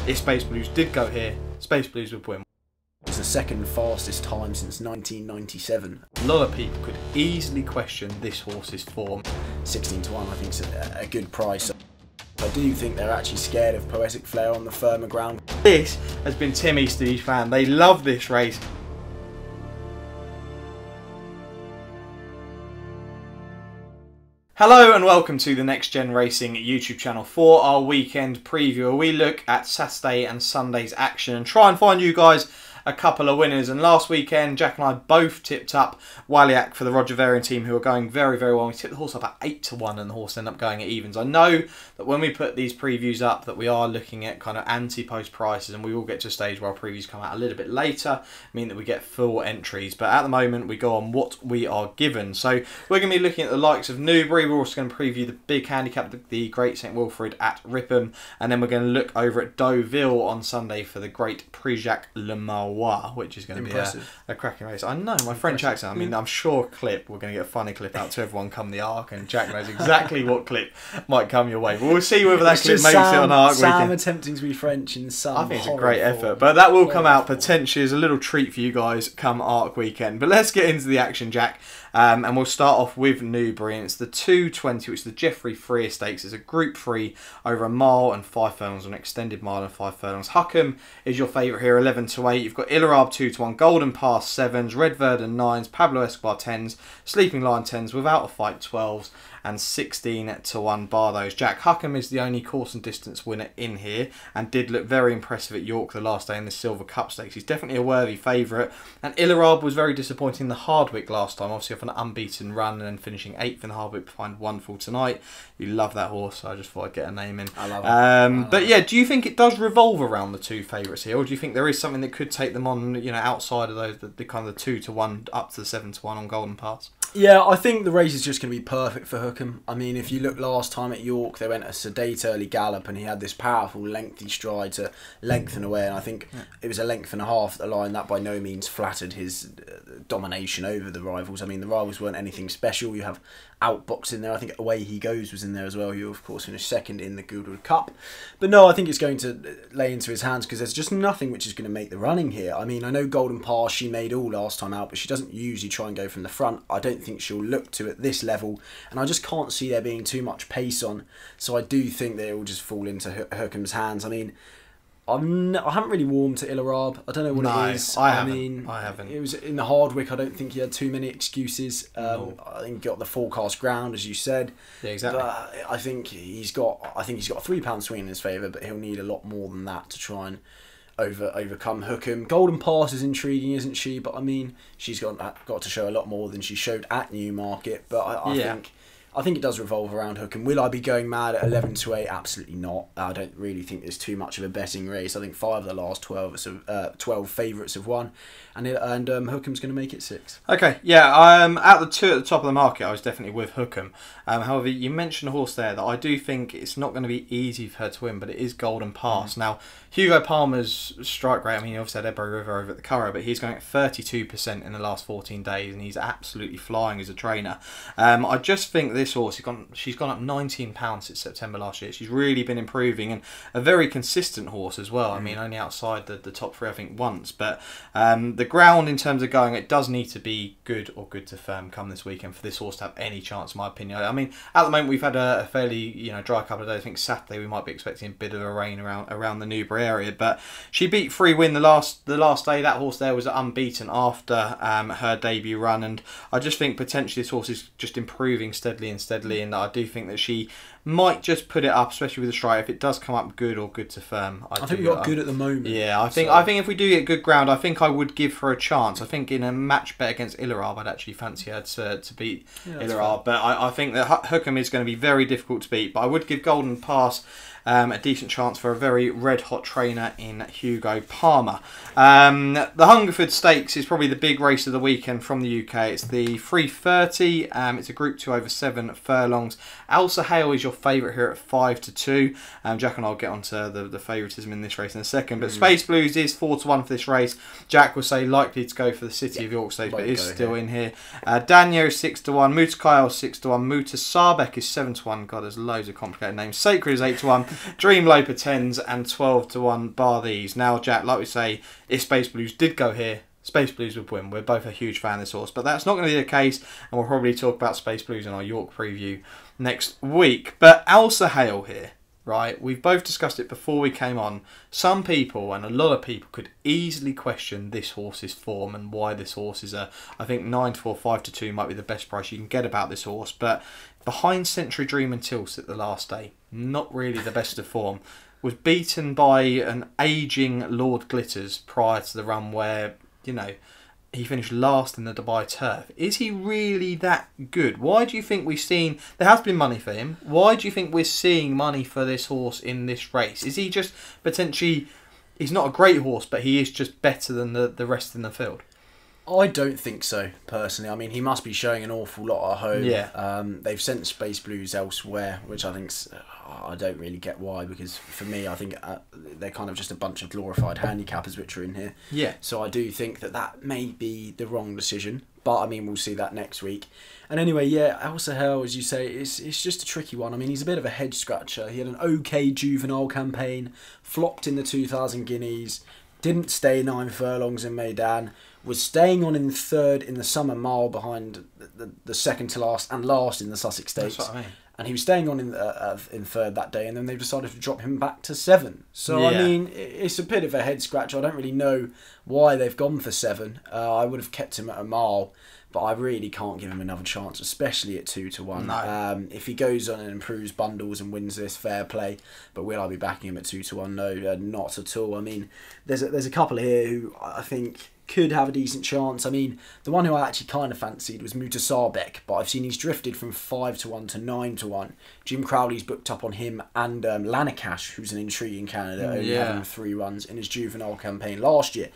If Space Blues did go here, Space Blues would win. It's the second fastest time since 1997. A lot of people could easily question this horse's form. 16 to 1 I think is a good price. I do think they're actually scared of Poetic Flair on the firmer ground. This has been Tim Easterly's fan. They love this race. Hello and welcome to the Next Gen Racing YouTube channel for our weekend preview, where we look at Saturday and Sunday's action and try and find you guys a couple of winners. And last weekend, Jack and I both tipped up Waliak for the Roger Varian team, who are going very, very well. We tipped the horse up at 8 to 1 and the horse ended up going at evens. I know that when we put these previews up that we are looking at kind of anti-post prices, and we will get to a stage where our previews come out a little bit later, mean that we get full entries. But at the moment, we go on what we are given. So we're going to be looking at the likes of Newbury. We're also going to preview the big handicap, the Great St Wilfrid at Ripon. And then we're going to look over at Deauville on Sunday for the Great Prix Jacques Le Marois, which is going to be a cracking race. I know, my French accent. I mean, I'm sure clip, we're going to get a funny clip out to everyone come the Arc, and Jack knows exactly what clip might come your way. But we'll see whether that clip makes it on Arc Sam weekend. attempting to be French in some I think it's a great effort, but that will come out potentially as a little treat for you guys come Arc weekend. But let's get into the action, Jack. And we'll start off with Newbury, and it's the 220, which is the Geoffrey Freer Stakes. It's a Group 3 over a mile and 5 furlongs, an extended mile and 5 furlongs. Huckham is your favourite here, 11 to 8. You've got Illarab 2 to 1, Golden Pass 7s, Red Verdon 9s, Pablo Escobar 10s, Sleeping Lion 10s, Without a Fight 12s, and 16 to 1 bar those. Jack, Huckham is the only course and distance winner in here and did look very impressive at York the last day in the Silver Cup Stakes. He's definitely a worthy favourite. And Illarab was very disappointing in the Hardwick last time, obviously off an unbeaten run and then finishing 8th in the Hardwick behind wonderful tonight. You love that horse, so I just thought I'd get a name in. I love it. But yeah, do you think it does revolve around the two favourites here, or do you think there is something that could take them on, you know, outside of those, the kind of the 2 to 1 up to the 7 to 1 on Golden Pass? Yeah, I think the race is just going to be perfect for Huckham. I mean, if you look last time at York, they went a sedate early gallop and he had this powerful, lengthy stride to lengthen away. And I think it was a length and a half at the line. That by no means flattered his domination over the rivals. I mean, the rivals weren't anything special. You have Outbox in there. I think Away He Goes was in there as well. You, of course, finished second in the Goodwood Cup. But no, I think it's going to lay into his hands because there's just nothing which is going to make the running here. I mean, I know Golden Pass, she made all last time out, but she doesn't usually try and go from the front. I don't think she'll look to at this level, and I just can't see there being too much pace on. So I do think that it will just fall into Huckham's hands. I mean, I haven't really warmed to Illarab. I don't know what it is. I haven't. It was in the Hardwick. I don't think he had too many excuses. I think he got the forecast ground, as you said. Yeah, exactly. But I think he's got a £3 swing in his favour, but he'll need a lot more than that to try and overcome Huckham. Golden Pass is intriguing, isn't she? But I mean, she's got to show a lot more than she showed at Newmarket. But I think it does revolve around Huckham. Will I be going mad at 11 to 8? Absolutely not. I don't really think there's too much of a betting race. I think 5 of the last 12 favourites have won, and Huckham's going to make it 6. Okay, yeah. At the 2 at the top of the market, I was definitely with Huckham. However, you mentioned a horse there that I do think it's not going to be easy for her to win, but it is Golden Pass. Now, Hugo Palmer's strike rate, I mean, he obviously had Ebro River over at the Curragh, but he's going at 32% in the last 14 days, and he's absolutely flying as a trainer. I just think this horse, she's gone up £19 since September last year. She's really been improving, and a very consistent horse as well. I mean, only outside the top 3, I think, once. But the ground, in terms of going, it does need to be good or good to firm come this weekend for this horse to have any chance, in my opinion. I mean, at the moment, we've had a fairly dry couple of days. I think Saturday we might be expecting a bit of a rain around the Newbury area, but she beat Free Win the last day. That horse there was unbeaten after her debut run, and I just think potentially this horse is just improving steadily, and I do think that she might just put it up, especially with the strike. If it does come up good or good to firm, I think we've got good at the moment. Yeah, I think if we do get good ground, I think I would give her a chance. I think in a match bet against Illarab, I'd actually fancy her to beat Illarab. But I think that Huckham is going to be very difficult to beat. But I would give Golden Pass a decent chance for a very red-hot trainer in Hugo Palmer. The Hungerford Stakes is probably the big race of the weekend from the UK. It's the 330. It's a Group 2 over 7 furlongs. Alsa Hale is your favourite here at 5 to 2. Jack and I will get onto the favouritism in this race in a second. But Space Blues is 4 to 1 for this race. Jack will say likely to go for the City of York Stakes, but is still in here. Danyo is 6 to 1. Mutakyle is 6 to 1. Mutasabek is 7 to 1. God, there's loads of complicated names. Sacred is 8 to 1. Dream Loper 10s and 12 to 1 bar these. Now, Jack, like we say, if Space Blues did go here, Space Blues would win. We're both a huge fan of this horse, but that's not going to be the case, and we'll probably talk about Space Blues in our York preview next week. But Elsa Hale here, right? We've both discussed it before we came on. Some people, and a lot of people, could easily question this horse's form and why this horse is I think 9 to 4, 5 to 2 might be the best price you can get about this horse, but behind Century Dream and Tilsit the last day, not really the best of form. Was beaten by an ageing Lord Glitters prior to the run where, you know, he finished last in the Dubai Turf. Is he really that good? Why do you think we've seen... There has been money for him. Why do you think we're seeing money for this horse in this race? Is he just potentially... He's not a great horse, but he is just better than the rest in the field? I don't think so, personally. I mean, he must be showing an awful lot at home. Yeah. They've sent Space Blues elsewhere, which I think's... I don't really get why, because for me, I think they're kind of just a bunch of glorified handicappers which are in here. Yeah. So I do think that may be the wrong decision, but I mean, we'll see that next week. And anyway, yeah, Elsa Hale, as you say, it's just a tricky one. I mean, he's a bit of a head scratcher. He had an okay juvenile campaign, flopped in the 2000 Guineas, didn't stay 9 furlongs in Meydan, was staying on in third in the Summer Mile behind the second to last and last in the Sussex Stakes. That's what I mean. And he was staying on in third that day, and then they've decided to drop him back to 7. So, Yeah. I mean, it's a bit of a head scratcher. I don't really know why they've gone for 7. I would have kept him at a mile, but I really can't give him another chance, especially at 2 to 1. No. If he goes on and improves bundles and wins this, fair play. But will I be backing him at 2 to 1? No, not at all. I mean, there's a couple here who I think could have a decent chance. I mean, the one who I actually kind of fancied was Mutasabek, but I've seen he's drifted from 5 to 1 to 9 to 1. Jim Crowley's booked up on him and Lanikash, who's an intriguing candidate, only having 3 runs in his juvenile campaign last year.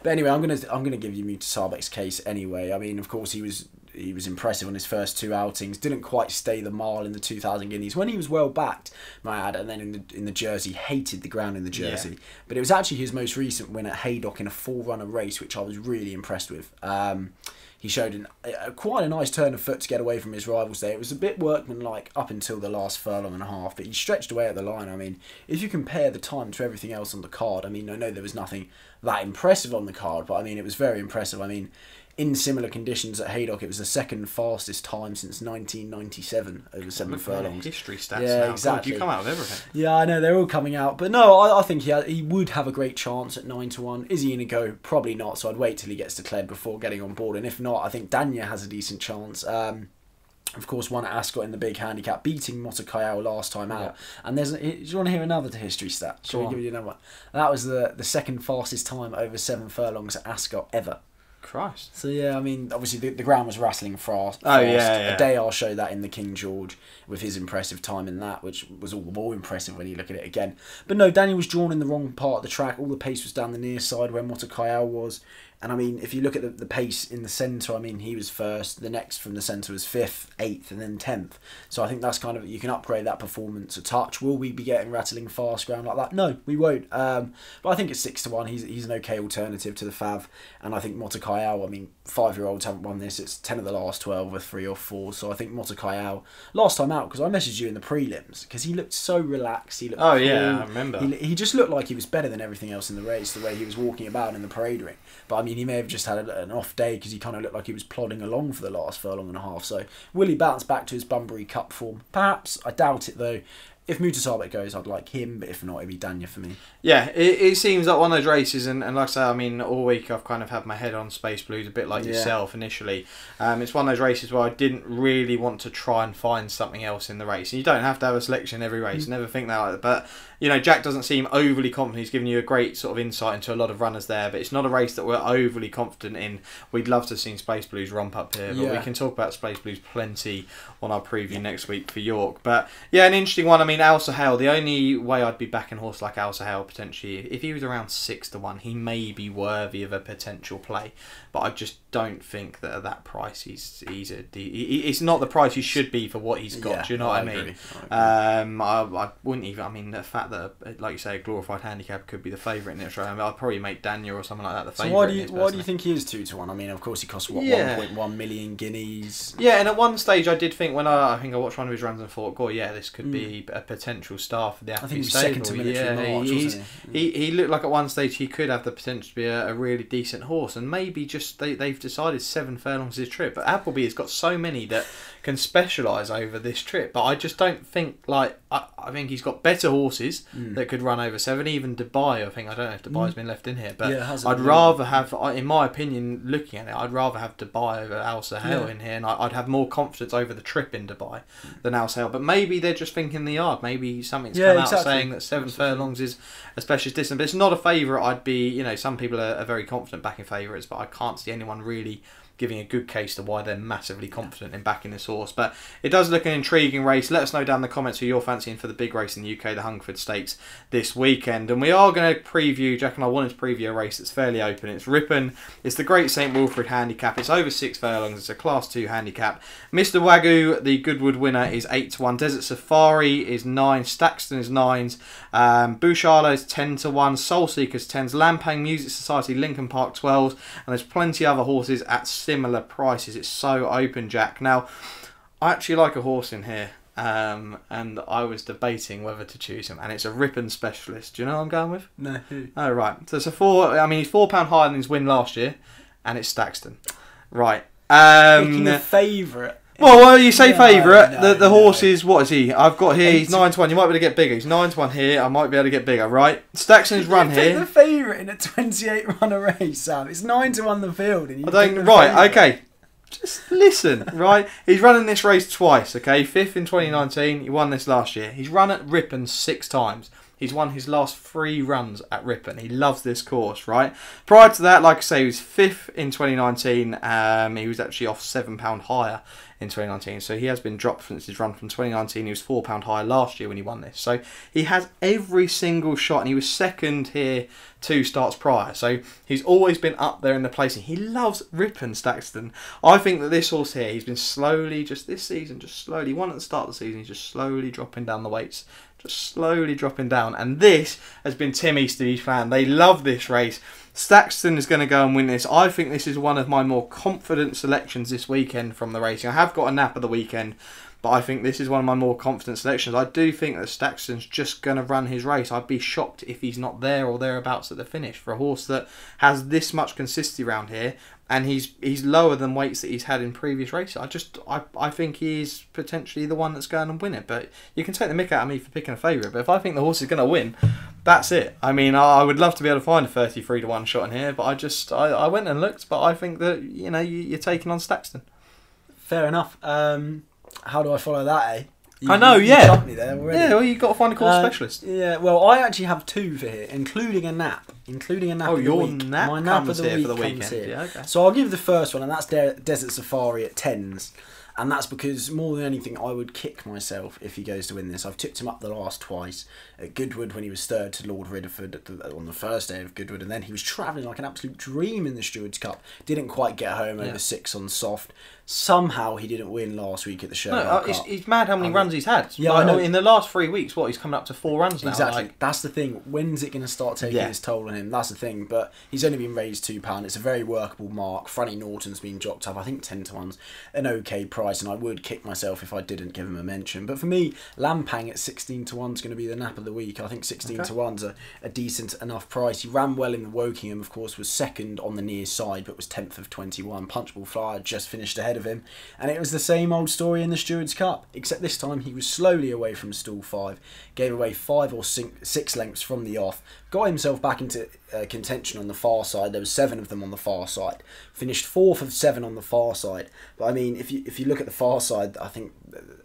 But anyway, I'm gonna give you Mutasabek's case anyway. I mean, of course, he was impressive on his first 2 outings. Didn't quite stay the mile in the 2000 Guineas when he was well backed, might add, and then in the Jersey, hated the ground in the Jersey. Yeah. But it was actually his most recent win at Haydock in a 4-runner race, which I was really impressed with. He showed quite a nice turn of foot to get away from his rivals there. It was a bit workmanlike up until the last furlong and a half, but he stretched away at the line. I mean, if you compare the time to everything else on the card, I mean, I know there was nothing that impressive on the card, but I mean, it was very impressive. I mean, in similar conditions at Haydock, it was the second fastest time since 1997 over 7 furlongs. History stats. Yeah, now. exactly. God, you come out with everything. Yeah, I know, they're all coming out. But no, I think he would have a great chance at 9 to 1. Is he going to go? Probably not, so I'd wait till he gets declared before getting on board. And if not, I think Danya has a decent chance. Of course, won at Ascot in the big handicap, beating Motakayao last time out. And do you want to hear another history stat? Shall we give you another one? That was the second fastest time over 7 furlongs at Ascot ever. Christ. So yeah, I mean, obviously the ground was rattling fast. Oh yeah. A day I'll show that in the King George with his impressive time in that, which was all the more impressive when you look at it again. But no, Daniel was drawn in the wrong part of the track. All the pace was down the near side where Motakayao was. And I mean, if you look at the pace in the centre, I mean, he was first. The next from the centre was 5th, 8th, and then 10th. So I think that's kind of, you can upgrade that performance a touch. Will we be getting rattling fast ground like that? No, we won't. But I think it's 6 to 1. He's an okay alternative to the Fav. And I think Motakayao, I mean, 5-year-olds haven't won this. It's 10 of the last 12 with 3 or 4. So I think Motakayao, last time out, because I messaged you in the prelims, because he looked so relaxed. He looked cool. Yeah, I remember. He just looked like he was better than everything else in the race, the way he was walking about in the parade ring. But I mean, he may have just had an off day because he kind of looked like he was plodding along for the last furlong and a half. So will he bounce back to his Bunbury Cup form? Perhaps. I doubt it though. If Mutasabek goes, I'd like him, but if not, it'd be Danya for me. Yeah, it seems like one of those races, and like I say, I mean, all week I've kind of had my head on Space Blues, a bit like yourself initially. It's one of those races where I didn't really want to try and find something else in the race. And you don't have to have a selection every race, never think that like that. But, you know, Jack doesn't seem overly confident. He's giving you a great sort of insight into a lot of runners there, but it's not a race that we're overly confident in. We'd love to have seen Space Blues romp up here, but we can talk about Space Blues plenty on our preview next week for York. But, yeah, an interesting one. I mean, Elsa Hale, the only way I'd be backing a horse like Elsa Hale potentially, if he was around 6 to 1, he may be worthy of a potential play. But I just don't think that at that price it's not the price he should be for what he's got. Do you know what I mean? I I wouldn't even. I mean, the fact fact that, like you say, a glorified handicap could be the favourite in this race. I mean, I'd probably make Daniel or someone like that the So favourite. why do you think he is 2-1? I mean, of course he costs what, Yeah. 1.1 million guineas. Yeah, and at one stage I did think when I think I watched one of his runs and thought, God, yeah, this could be a potential star for the Appy I think he was stable. second to Military March, wasn't he looked like at one stage he could have the potential to be a really decent horse, and maybe just they've decided 7 furlongs is his trip. But Appleby has got so many that can specialise over this trip, but I just don't think I think he's got better horses that could run over 7. Even Dubai, I don't know if Dubai's been left in here, but Yeah, I'd rather have, in my opinion, looking at it, I'd rather have Dubai over Al Sahel in here, and I'd have more confidence over the trip in Dubai than Al Sahel. But maybe they're just thinking the yard. Maybe something's come out saying that 7 furlongs is a specialist distance. But it's not a favourite. I'd be, some people are very confident backing favourites, but I can't see anyone really giving a good case to why they're massively confident in backing this horse. But it does look an intriguing race. Let us know down in the comments who you're fancying for the big race in the UK, the Hungerford Stakes, this weekend. And we are going to preview, Jack and I wanted to preview a race that's fairly open. It's Ripon. It's the Great St Wilfrid handicap. It's over 6 furlongs. It's a Class 2 handicap. Mr. Wagyu, the Goodwood winner, is 8-1. Desert Safari is 9. Staxton is 9s. Bouchala is 10-1. Soul Seekers 10s. Lampang Music Society, Lincoln Park 12s. And there's plenty other horses at similar prices. It's so open, Jack. Now, I actually like a horse in here, and I was debating whether to choose him, and it's a Ripon specialist. Do you know what I'm going with? No. Who? Oh, right. So it's he's £4 higher than his win last year, and it's Staxton. Right. Picking a favourite. Well, you say favourite. The horse is, what is he? I've got here, he's 9-1. You might be able to get bigger. He's 9-1 here. I might be able to get bigger, right? Staxton's run here. The favourite in a 28 runner race, Sam. It's 9-1 the field. And you okay. Just listen, right? He's running this race twice, okay? 5th in 2019. He won this last year. He's run at Ripon 6 times. He's won his last 3 runs at Ripon. He loves this course, right? Prior to that, like I say, he was 5th in 2019. He was actually off £7 higher in 2019. So he has been dropped since his run from 2019. He was £4 higher last year when he won this. So he has every single shot, and he was 2nd here 2 starts prior. So he's always been up there in the placing. He loves Ripon, Staxton. I think that this horse here, he's been slowly, just this season, he won at the start of the season, he's just slowly dropping down the weights. Just slowly dropping down. And this has been Tim Easterby's plan. They love this race. Staxton is going to go and win this. I think this is one of my more confident selections this weekend from the racing. I have got a nap of the weekend, but I think this is one of my more confident selections. I do think that Staxton's just going to run his race. I'd be shocked if he's not there or thereabouts at the finish for a horse that has this much consistency around here, and he's lower than weights that he's had in previous races. I think he's potentially the one that's going to win it. But you can take the mick out of me for picking a favourite, but if I think the horse is going to win, that's it. I mean, I would love to be able to find a 33-1 shot in here, but I went and looked, but I think that you're taking on Staxton. Fair enough. How do I follow that, eh? I know, you yeah. jumped me there already. Yeah, well, you've got to find a course specialist. Yeah, well, I actually have 2 for here, including a nap. Oh, your nap My nap comes of the here week for the comes weekend. here. Yeah, okay. So I'll give the first one, and that's Desert Safari at 10s. And that's because, more than anything, I would kick myself if he goes to win this. I've tipped him up the last twice. At Goodwood, when he was 3rd to Lord Ridderford on the first day of Goodwood. And then he was travelling like an absolute dream in the Stewards' Cup. Didn't quite get home over 6 on soft. Somehow he didn't win last week at the show. No, it's mad how many runs he's had. Yeah, I know. In the last 3 weeks, he's coming up to 4 runs now. Exactly. That's the thing. When's it going to start taking its toll on him? That's the thing. But he's only been raised £2. It's a very workable mark. Franny Norton's been jocked up. I think 10-1's an okay price, and I would kick myself if I didn't give him a mention. But for me, Lampang at 16-1 is going to be the nap of the week. I think 16-1's a decent enough price. He ran well in the Wokingham, of course, was 2nd on the near side, but was 10th of 21. Punchable Flyer just finished ahead of him. And it was the same old story in the Stewards' Cup, except this time he was slowly away from stall 5, gave away 5 or 6 lengths from the off, got himself back into contention on the far side. There was 7 of them on the far side. Finished 4th of 7 on the far side. But I mean, if you look at the far side, I think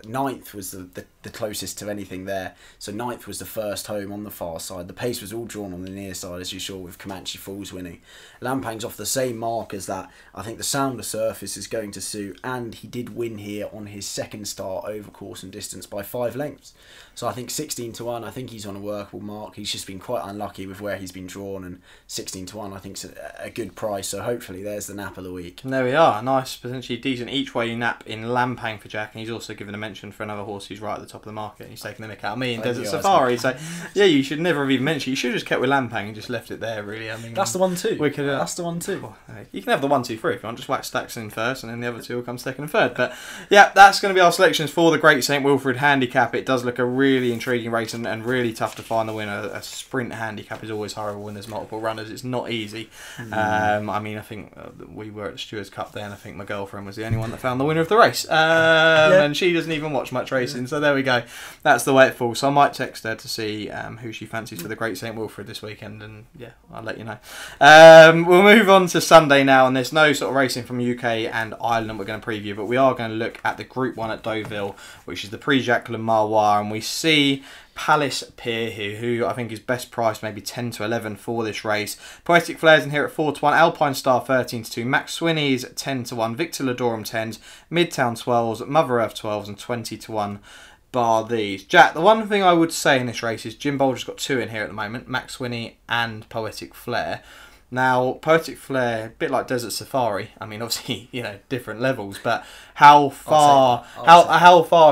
9th was the closest to anything there. So 9th was the first home on the far side. The pace was all drawn on the near side, as you saw with Comanche Falls winning. Lampang's off the same mark as that. I think the sounder surface is going to to, and he did win here on his second start over course and distance by 5 lengths. So I think 16-1, I think he's on a workable mark. He's just been quite unlucky with where he's been drawn, and 16-1 I think is a good price. So hopefully there's the nap of the week. And there we are, nice, potentially decent each way you nap in Lampang for Jack, and he's also given a mention for another horse who's right at the top of the market. He's taking the mick out of me in Desert Safari. So yeah, you should never have even mentioned. You should have just kept with Lampang and just left it there. Really, I mean, that's the one too. We could. That's the one too. You can have the 1, 2, 3 if you want. Just whack Stacks in first, and then the other two will come second and third. But yeah, that's going to be our selections for the Great St Wilfrid Handicap. It does look a really intriguing race and really tough to find the winner. A sprint handicap is always horrible when there's multiple runners. It's not easy. I mean, I think we were at the Stewards Cup there, and I think my girlfriend was the only one that found the winner of the race. And she doesn't even watch much racing, so there we go. That's the way it falls. So I might text her to see who she fancies for the Great St Wilfrid this weekend, and yeah, I'll let you know. We'll move on to Sunday now, and there's no sort of racing from UK and Ireland we're going to preview, but we are going to look at the Group 1 at Deauville, which is the Prix Jacques Le Marois, and we see Palace PIER here, who I think is best priced, maybe 10-11 for this race. Poetic Flair's in here at 4-1, Alpine Star 13-2, Max Swinney's 10-1, Victor Ladorum 10s, Midtown 12s, Mother Earth 12s, and 20-1 bar these. Jack, the one thing I would say in this race is Jim Bolger's got 2 in here at the moment, Max Swinney and Poetic Flair. Now, Poetic Flair, a bit like Desert Safari. I mean, obviously, you know, different levels, but how far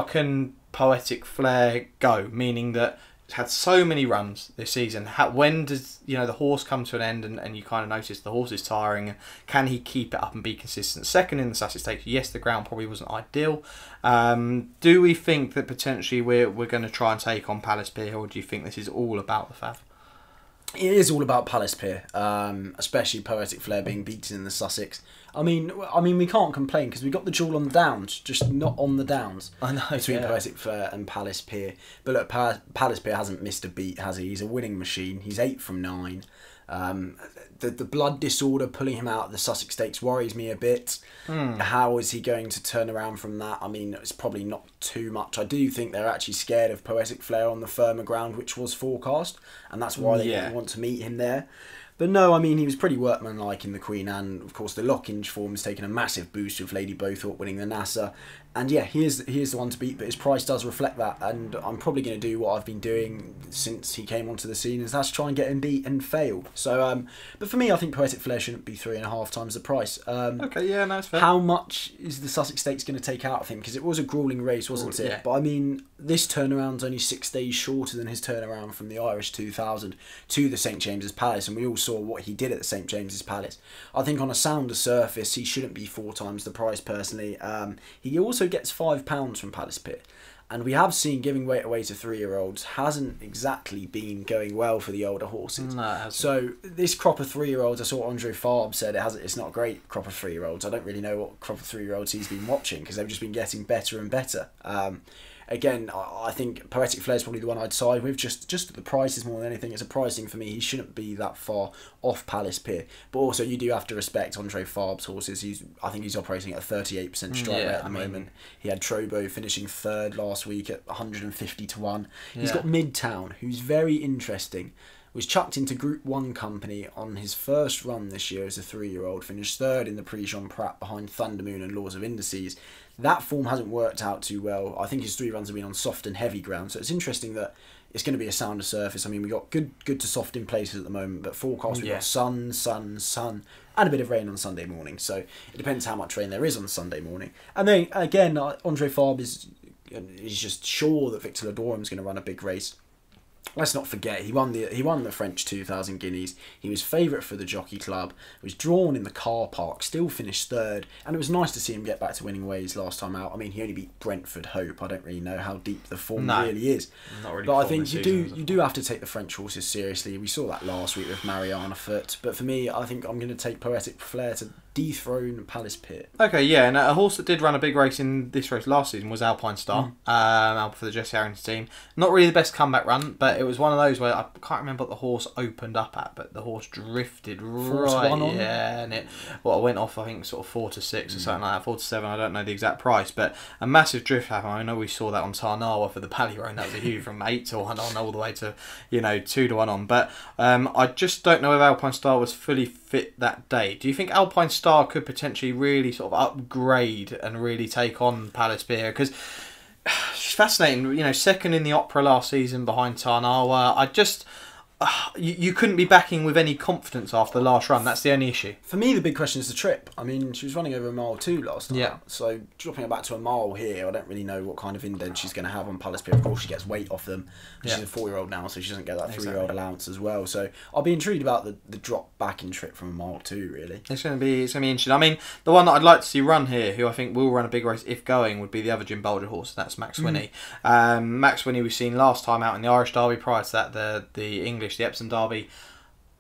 can Poetic Flair go? Meaning that it's had so many runs this season. When does, you know, the horse come to an end, and you kind of notice the horse is tiring? Can he keep it up and be consistent? Second in the Sussex Stakes. Yes, the ground probably wasn't ideal. Do we think that potentially we're going to try and take on Palace PIER, or do you think this is all about the fav? It is all about Palace PIER, especially Poetic Flair being beaten in the Sussex. I mean, we can't complain because we got the duel on the downs, just not on the downs. I know, between Poetic Flair and Palace PIER. But look, Palace PIER hasn't missed a beat, has he? He's a winning machine. He's 8 from 9. The blood disorder pulling him out of the Sussex Stakes worries me a bit. How is he going to turn around from that? I mean, it's probably not too much. I do think they're actually scared of Poetic Flair on the firmer ground, which was forecast, and that's why they didn't want to meet him there. But no, I mean, he was pretty workmanlike in the Queen Anne. Of course, the Lockinge form has taken a massive boost with Lady Beauthorpe winning the NASA. And yeah, he is the one to beat, but his price does reflect that. And I'm probably going to do what I've been doing since he came onto the scene, is that's try and get him beat and fail. So, but for me, I think Poetic Flair shouldn't be 3.5 times the price. Okay, yeah, no, that's fair. How much is the Sussex Stakes going to take out of him? Because it was a gruelling race, wasn't it? Yeah. But I mean, this turnaround's only 6 days shorter than his turnaround from the Irish 2000 to the St James's Palace, and we all saw what he did at the St James's Palace. I think on a sounder surface, he shouldn't be 4 times the price personally. He also gets £5 from Palace PIER. And we have seen giving weight away to 3-year-olds hasn't exactly been going well for the older horses. No, it hasn't. So this crop of 3-year-olds, I saw Andre Farb said it's not a great crop of 3-year-olds. I don't really know what crop of 3-year-olds he's been watching because they've just been getting better and better. Again, I think Poetic Flair is probably the one I'd side with. Just the price is more than anything. It's a pricing for me. He shouldn't be that far off Palace PIER. But also, you do have to respect Andre Farb's horses. I think he's operating at a 38% strike rate at the moment. He had Trobo finishing 3rd last week at 150-1. He's got Midtown, who's very interesting. Was chucked into Group 1 company on his first run this year as a 3-year-old. Finished 3rd in the Prix Jean Prat behind Thundermoon and Laws of Indices. That form hasn't worked out too well. I think his 3 runs have been on soft and heavy ground. So it's interesting that it's going to be a sounder surface. I mean, we got good to soft in places at the moment, but forecast we've got sun, and a bit of rain on Sunday morning. So it depends how much rain there is on Sunday morning. And then again, Andre Farb is just sure that Victor Ladorum is going to run a big race. Let's not forget, he won the French 2,000 guineas. He was favourite for the Jockey Club. Was drawn in the car park. Still finished 3rd, and it was nice to see him get back to winning ways last time out. I mean, he only beat Brentford Hope. I don't really know how deep the form really is. Not really. But I think you do have to take the French horses seriously. We saw that last week with Mariana Foot. But for me, I think I'm going to take Poetic Flair to dethrone Palace PIER. Okay, yeah, and a horse that did run a big race in this race last season was Alpine Star, for the Jesse Harrington team. Not really the best comeback run, but it was one of those where I can't remember what the horse opened up at, but the horse drifted right, and it went off, I think, sort of 4 to 6 or something like that, 4 to 7. I don't know the exact price, but a massive drift happened. I know we saw that on Tarnawa for the Ballyroan. That was a huge from 8 to 1 on all the way to 2 to 1 on. But I just don't know if Alpine Star was fully fit that day. Do you think Alpine Star star could potentially really sort of upgrade and really take on Palace PIER? Because she's fascinating. You know, second in the Opera last season behind Tarnawa. I just... You couldn't be backing with any confidence after the last run. That's the only issue. For me, the big question is the trip. I mean, she was running over a mile 2 last time. Yeah. So dropping her back to a mile here, I don't really know what kind of indent she's going to have on Palace PIER. Of course, she gets weight off them. She's a 4-year-old now, so she doesn't get that 3-year-old allowance as well. So I'll be intrigued about the drop back in trip from a mile 2, really. It's going to be interesting. I mean, the one that I'd like to see run here, who I think will run a big race if going, would be the other Jim Bolger horse. That's Max Winnie. Max Winnie we've seen last time out in the Irish Derby. Prior to that, the English, the Epsom Derby.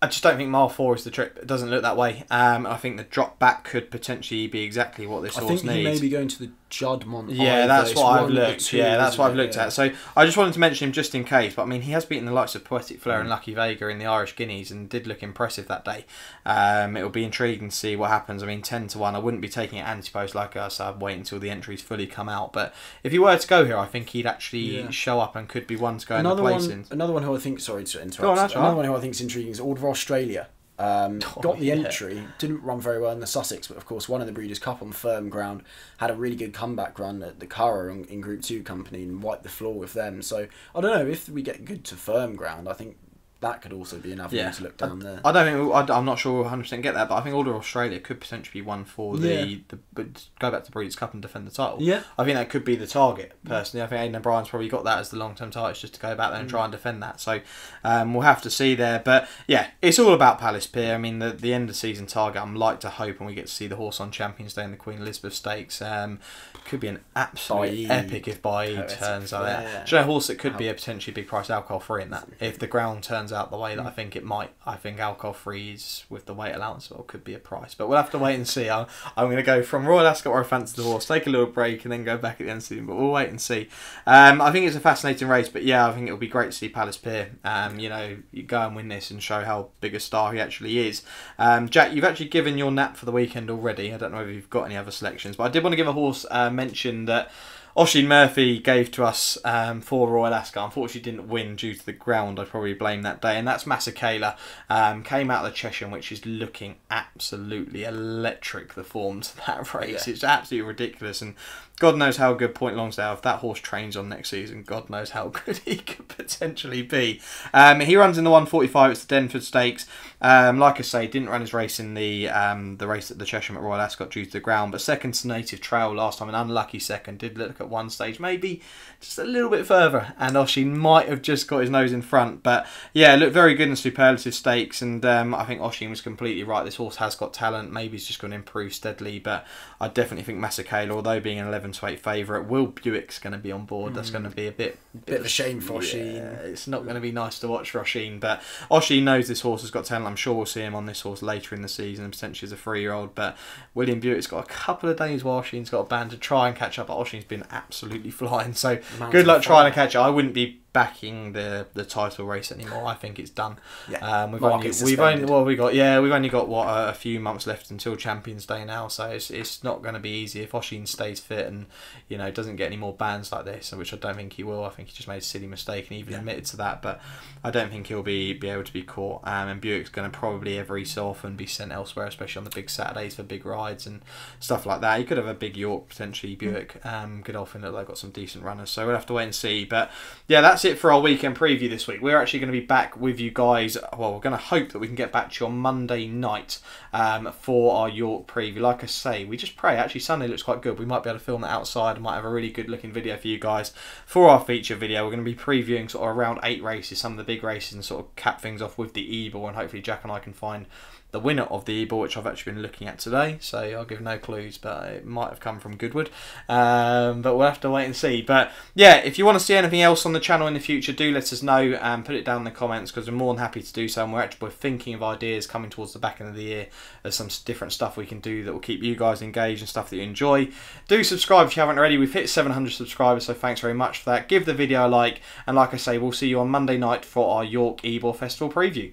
I just don't think mile 4 is the trip. It doesn't look that way. I think the drop back could potentially be exactly what this horse needs. I think he may be going to the Juddmonte. Yeah, that's what I've looked. Yeah, that's what I've looked at. So I just wanted to mention him just in case. But I mean, he has beaten the likes of Poetic Fleur and Lucky Vega in the Irish Guineas and did look impressive that day. It'll be intriguing to see what happens. I mean, 10-1. I wouldn't be taking it anti-post like us. I'd wait until the entries fully come out. But if he were to go here, I think he'd actually show up and could be one to go in the placings. Another one who I think, sorry to interrupt. Another one who I think is intriguing is Order of Australia. Got the entry, didn't run very well in the Sussex, but of course won in the Breeders' Cup on firm ground, had a really good comeback run at the Curragh in Group 2 company and wiped the floor with them. So I don't know, if we get good to firm ground, I think that could also be an avenue to look down there. I'm not sure we'll 100% get that, but I think Order of Australia could potentially be one for go back to the Breeders' Cup and defend the title. Yeah. I think that could be the target, personally. I think Aidan O'Brien's probably got that as the long-term target, just to go back there and try and defend that. So we'll have to see there. But yeah, it's all about Palace PIER. I mean, the end of season target, I'm like to hope, and we get to see the horse on Champions Day in the Queen Elizabeth Stakes. Could be an absolute epic if Bailly turns out there. Do you know a horse that could be a potentially big price alcohol free in that? If the ground turns out the way that I think it might, I think alcohol frees with the weight allowance could be a price. But we'll have to wait and see. I'm going to go from Royal Ascot where I fancy the horse, take a little break and then go back at the end of the season. But we'll wait and see. I think it's a fascinating race. But yeah, I think it'll be great to see Palace PIER. You know, you go and win this and show how big a star he actually is. Jack, you've actually given your nap for the weekend already. I don't know if you've got any other selections. But I did want to give a horse mention that Oisin Murphy gave to us for Royal Ascot. Unfortunately didn't win due to the ground. I'd probably blame that day. And that's Masekela. Came out of the Cheshire, which is looking absolutely electric, the form to that race. It's absolutely ridiculous. And God knows how good Point Lonsdale, if that horse trains on next season, God knows how good he could potentially be. He runs in the 145. It's the Denford Stakes. Like I say, didn't run his race in the race at the Cheshire at Royal Ascot due to the ground, but second to Native Trail last time, an unlucky second. Did look at one stage, maybe just a little bit further, and Oisin might have just got his nose in front. But yeah, looked very good in Superlative Stakes, and I think Oisin was completely right. This horse has got talent. Maybe he's just going to improve steadily, but I definitely think Masekela, although being an 11-8 favourite, Will Buick's going to be on board. That's going to be a bit of a shame for Oisin. It's not going to be nice to watch for Oisin, but Oisin knows this horse has got talent. I'm sure we'll see him on this horse later in the season, potentially as a 3-year-old. But William Buick's got a couple of days while Oisin's got a band to try and catch up. But Oisin's been absolutely flying, so good luck trying to catch it. I wouldn't be backing the title race anymore. I think it's done. We've only got what a few months left until Champions Day now, so it's not going to be easy if Oisin stays fit and doesn't get any more bans like this, which I don't think he will. I think he just made a silly mistake and even admitted to that, but I don't think he'll be able to be caught. And Buick's going to probably every so often be sent elsewhere, especially on the big Saturdays for big rides and stuff like that. He could have a big York potentially, Buick. Godolphin, that they've got some decent runners, so we'll have to wait and see. But yeah, that's it for our weekend preview this week. We're actually going to be back with you guys. Well, we're going to hope that we can get back to you on Monday night for our York preview. Like I say, we just pray. Actually, Sunday looks quite good. We might be able to film that outside. I might have a really good looking video for you guys for our feature video. We're going to be previewing sort of around 8 races, some of the big races, and sort of cap things off with the E-Ball, and hopefully Jack and I can find the winner of the E-Ball, which I've actually been looking at today, so I'll give no clues, but it might have come from Goodwood, but we'll have to wait and see. But yeah, if you want to see anything else on the channel in the future, do let us know and put it down in the comments, because we're more than happy to do so, and we're thinking of ideas coming towards the back end of the year. There's some different stuff we can do that will keep you guys engaged and stuff that you enjoy. Do subscribe if you haven't already. We've hit 700 subscribers, so thanks very much for that. Give the video a like, and like I say, we'll see you on Monday night for our York E-Ball Festival preview.